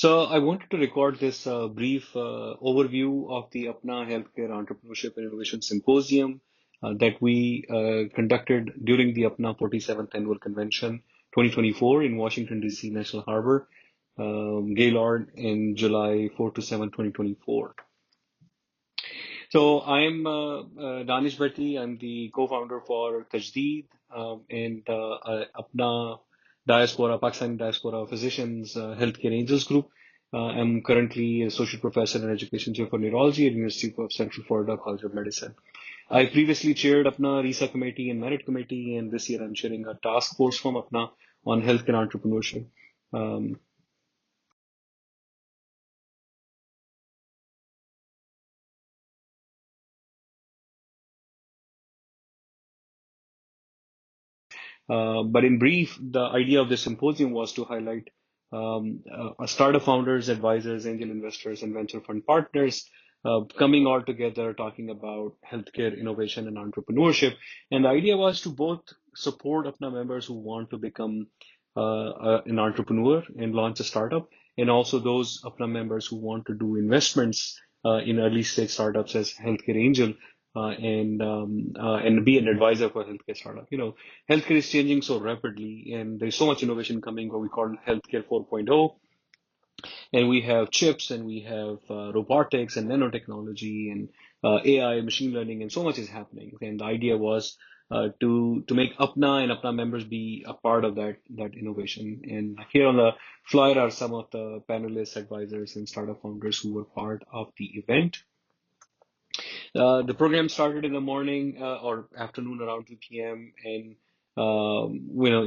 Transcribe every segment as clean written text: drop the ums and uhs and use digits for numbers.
So I wanted to record this brief overview of the APPNA Healthcare Entrepreneurship and Innovation Symposium that we conducted during the APPNA 47th Annual Convention 2024 in Washington, D.C. National Harbor, Gaylord in July 4 to 7, 2024. So I'm Danish Bhatti. I'm the co-founder for Tajdeed and APNA Diaspora, Pakistani Diaspora Physicians Healthcare Angels Group. I'm currently Associate Professor in Education Chair for Neurology at University of Central Florida College of Medicine. I previously chaired APNA RISA Committee and Merit Committee, and this year I'm chairing a task force from APNA on healthcare entrepreneurship. Um, but in brief, the idea of this symposium was to highlight startup founders, advisors, angel investors, and venture fund partners coming all together talking about healthcare innovation and entrepreneurship. And the idea was to both support APNA members who want to become an entrepreneur and launch a startup, and also those APNA members who want to do investments in early stage startups as healthcare angel and be an advisor for healthcare startup. Healthcare is changing so rapidly, and there's so much innovation coming, what we call healthcare 4.0. And we have chips, and we have robotics and nanotechnology and AI, machine learning, and so much is happening. And the idea was to make APNA and APNA members be a part of that innovation. And here on the flyer are some of the panelists, advisors, and startup founders who were part of the event. The program started in the morning or afternoon around 2 p.m. and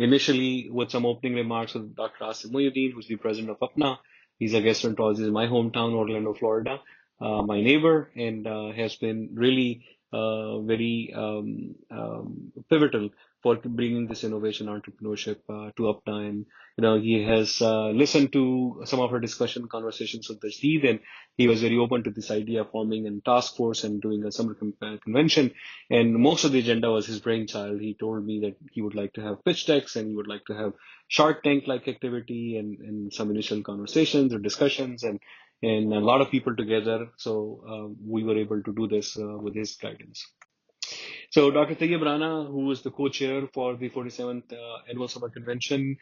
initially with some opening remarks with Dr. Asif Muhyiddin, who's the president of APNA. He's a gastroenterologist in my hometown, Orlando, Florida, my neighbor, and has been really very pivotal for bringing this innovation entrepreneurship to APNA. And he has listened to some of our discussion conversations with Tajdeed, and he was very open to this idea of forming a task force and doing a summer convention. And most of the agenda was his brainchild. He told me that he would like to have pitch decks and he would like to have Shark Tank like activity and some initial conversations or discussions and a lot of people together. So we were able to do this with his guidance. So Dr. Tayyib Rana, who is the co-chair for the 47th Annual Summer Convention,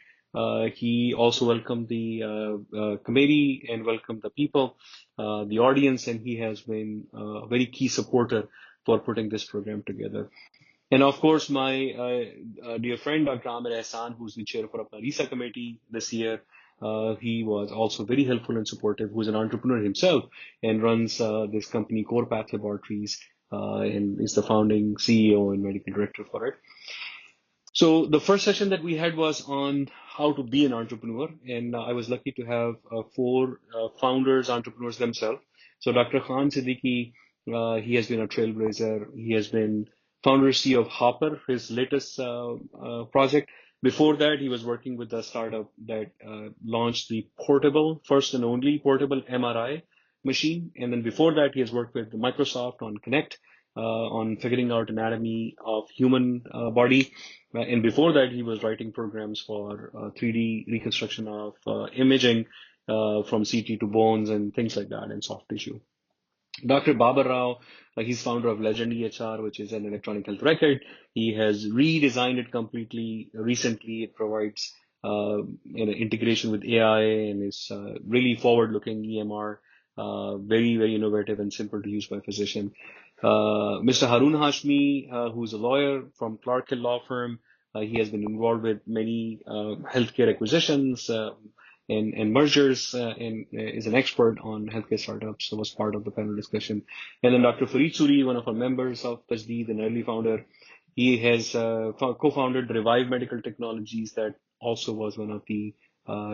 he also welcomed the committee and welcomed the people, the audience, and he has been a very key supporter for putting this program together. And of course, my dear friend, Dr. Amir Ehsan, who's the chair for the RISA committee this year, he was also very helpful and supportive, who's an entrepreneur himself and runs this company, Core Path Laboratories, and is the founding CEO and medical director for it. So the first session that we had was on how to be an entrepreneur, and I was lucky to have four founders, entrepreneurs themselves. So Dr. Khan Siddiqui, he has been a trailblazer. He has been founder CEO of Hopper, his latest project. Before that, he was working with a startup that launched the portable, first and only portable MRI machine. And then before that, he has worked with Microsoft on Connect, on figuring out anatomy of human body. And before that, he was writing programs for 3D reconstruction of imaging from CT to bones and things like that and soft tissue. Dr. Babar Rao, he's founder of Legend EHR, which is an electronic health record. He has redesigned it completely recently. It provides integration with AI and is really forward-looking EMR, very, very innovative and simple to use by physician. Mr. Harun Hashmi, who's a lawyer from Clark Hill Law Firm, he has been involved with many healthcare acquisitions and mergers and is an expert on healthcare startups, so was part of the panel discussion. And then Dr. Fareed Suri, one of our members of Tajdeed, an early founder, he has co-founded Revive Medical Technologies that also was one of the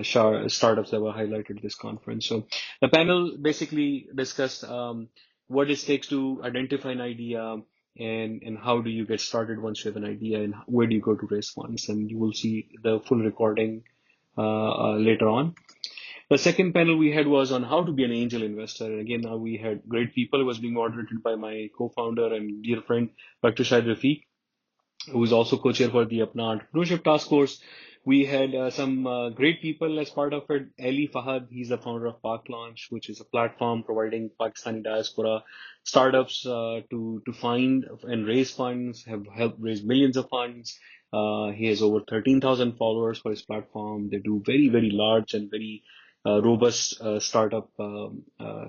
startups that were highlighted at this conference. So the panel basically discussed what it takes to identify an idea and how do you get started once you have an idea and where do you go to raise funds. And you will see the full recording later on. The second panel we had was on how to be an angel investor. And again, now we had great people. It was being moderated by my co-founder and dear friend, Dr. Shahid Rafiq, who is also co-chair for the APPNA Entrepreneurship Task Force, We had some great people as part of it. Ali Fahad, he's the founder of Pak Launch, which is a platform providing Pakistani diaspora startups to find and raise funds, have helped raise millions of funds. He has over 13,000 followers for his platform. They do very, very large and very robust startup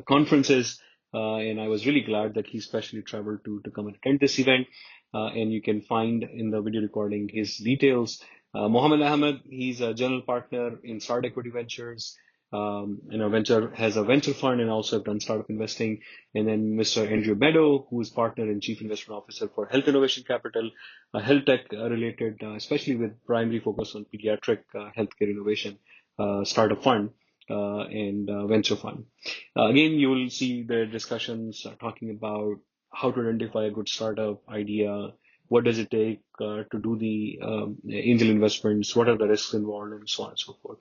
conferences. And I was really glad that he specially traveled to come and attend this event. And you can find in the video recording his details. Mohammed Ahmed, he's a general partner in Start Equity Ventures. Venture has a venture fund and also have done startup investing. And then Mr. Andrew Meadow, who is partner and chief investment officer for Health Innovation Capital, health tech related, especially with primary focus on pediatric healthcare innovation startup fund and venture fund. Again, you will see the discussions talking about how to identify a good startup idea, what does it take to do the angel investments, what are the risks involved, and so on and so forth.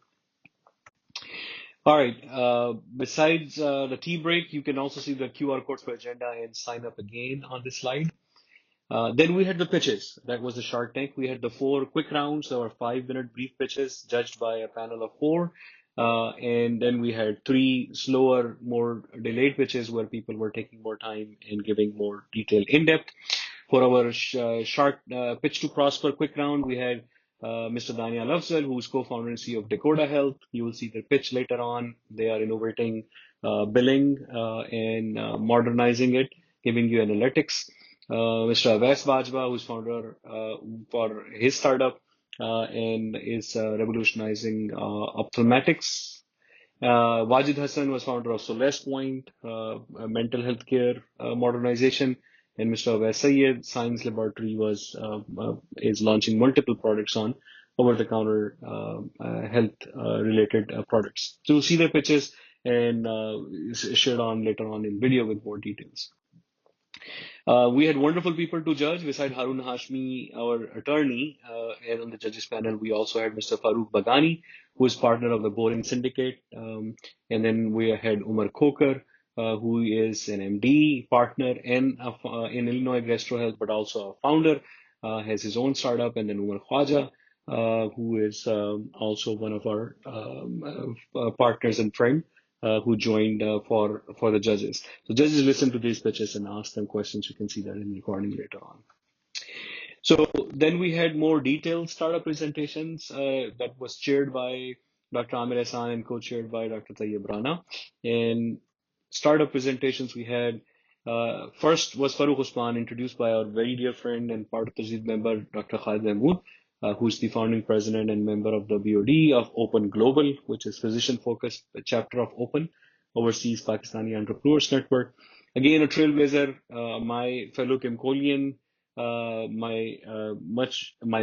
All right. Besides the tea break, you can also see the QR codes for agenda and sign up again on this slide. Then we had the pitches. That was the Shark Tank. We had the 4 quick rounds. There were 5-minute brief pitches judged by a panel of 4. And then we had 3 slower, more delayed pitches where people were taking more time and giving more detailed in-depth. For our Shark Pitch to Prosper quick round, we had Mr. Daniel Afzal, who's co-founder and CEO of Dakota Health. You will see their pitch later on. They are innovating billing and modernizing it, giving you analytics. Mr. Avais Bajwa, who's founder for his startup and is revolutionizing ophthalmatics. Wajid Hassan was founder of Solace Point, a mental health care modernization. And Mr. Avais Syed, Science Laboratory, is launching multiple products on over-the-counter health related products. So you'll see their pitches and shared on later on in video with more details. We had wonderful people to judge. Beside Harun Hashmi, our attorney, and on the judges panel, we also had Mr. Farooq Bagani, who is partner of the Boring Syndicate. And then we had Umar Khoker, who is an MD, partner in Illinois Gastro Health, but also a founder, has his own startup. And then Umar Khwaja, who is also one of our partners and friend. Who joined for the judges. So judges listen to these pitches and ask them questions. You can see that in the recording later on. So then we had more detailed startup presentations that was chaired by Dr. Amir Ehsan and co-chaired by Dr. Tayyib Rana. And startup presentations we had, first was Farooq Usman, introduced by our very dear friend and part of the Tajid member, Dr. Khalid Mahmood, who's the founding president and member of the BOD of Open Global, which is physician-focused chapter of Open, overseas Pakistani Entrepreneurs Network. Again, a trailblazer, my fellow Kimcolian, my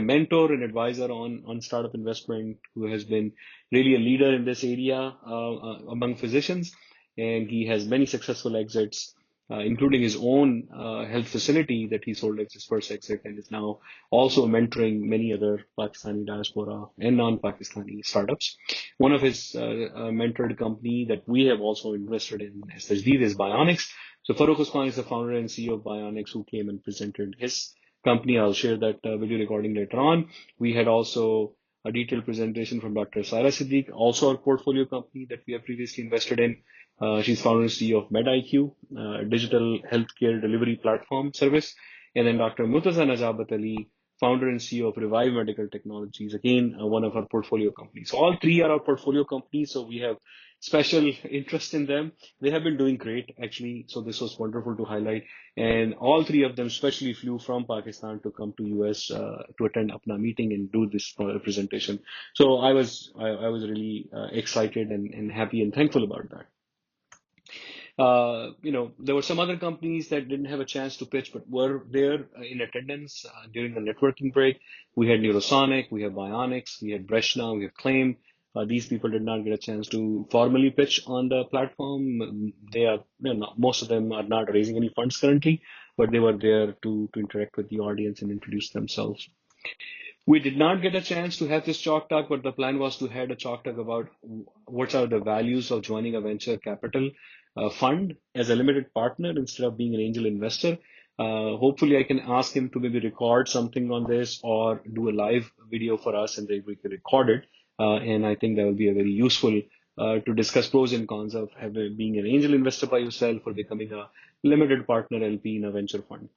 mentor and advisor on startup investment, who has been really a leader in this area among physicians, and he has many successful exits. Including his own health facility that he sold as his first exit, and is now also mentoring many other Pakistani diaspora and non-Pakistani startups. One of his mentored company that we have also invested in as Tajdeed is Bionics. So Farooq Usman is the founder and CEO of Bionics, who came and presented his company. I'll share that video recording later on. We had also a detailed presentation from Dr. Saira Siddiq, also our portfolio company that we have previously invested in. She's founder and CEO of MedIQ, digital healthcare delivery platform service. And then Dr. Murtaza Najabat Ali, founder and CEO of Revive Medical Technologies, again, one of our portfolio companies. So all 3 are our portfolio companies, so we have special interest in them. They have been doing great, actually, so this was wonderful to highlight. And all 3 of them especially flew from Pakistan to come to US to attend APPNA meeting and do this presentation. So I was really excited and happy and thankful about that. There were some other companies that didn't have a chance to pitch, but were there in attendance during the networking break. We had Neurosonic, we have Bionics, we had Breshna, we have Claim. These people did not get a chance to formally pitch on the platform. They are, most of them are not raising any funds currently, but they were there to interact with the audience and introduce themselves. We did not get a chance to have this chalk talk, but the plan was to have a chalk talk about what are the values of joining a venture capital fund as a limited partner instead of being an angel investor. Hopefully, I can ask him to maybe record something on this or do a live video for us, and then we can record it. And I think that will be a very useful to discuss pros and cons of being an angel investor by yourself or becoming a limited partner LP in a venture fund.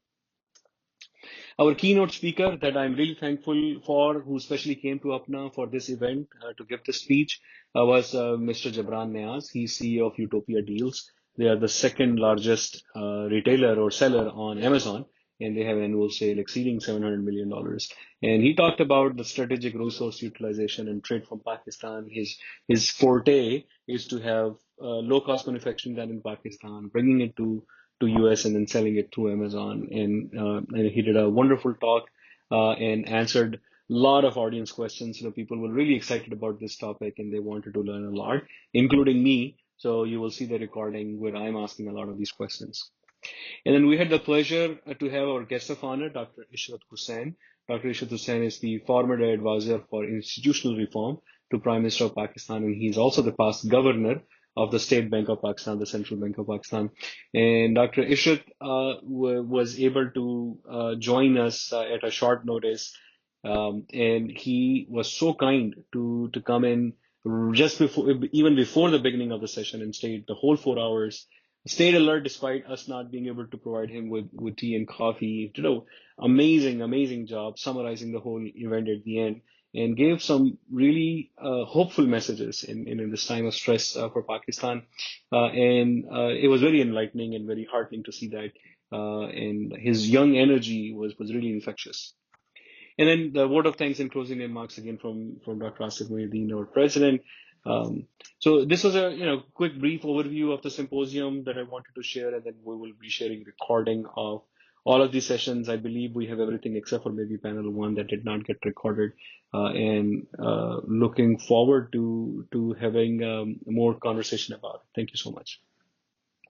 Our keynote speaker that I'm really thankful for, who especially came to APPNA for this event to give the speech, was Mr. Jabran Niaz. He's CEO of Utopia Deals. They are the second largest retailer or seller on Amazon, and they have annual sale exceeding $700 million. And he talked about the strategic resource utilization and trade from Pakistan. His forte is to have low cost manufacturing done in Pakistan, bringing it to US and then selling it through Amazon. And he did a wonderful talk and answered a lot of audience questions. People were really excited about this topic and they wanted to learn a lot, including me. So you will see the recording where I'm asking a lot of these questions. And then we had the pleasure to have our guest of honor, Dr. Ishrat Hussain. Dr. Ishrat Hussain is the former advisor for institutional reform to Prime Minister of Pakistan, and he's also the past governor of the State Bank of Pakistan, the Central Bank of Pakistan. And Dr. Ishrat was able to join us at a short notice, and he was so kind to come in just before, even before the beginning of the session, and stayed the whole 4 hours, stayed alert despite us not being able to provide him with tea and coffee. Amazing job summarizing the whole event at the end, and gave some really hopeful messages in this time of stress for Pakistan. And it was very enlightening and very heartening to see that. And his young energy was really infectious. And then the word of thanks and closing remarks again from Dr. Asif Muhyiddin, our president. So this was a quick brief overview of the symposium that I wanted to share, and then we will be sharing recording of all of these sessions. I believe we have everything except for maybe panel one that did not get recorded, and looking forward to having more conversation about it. Thank you so much.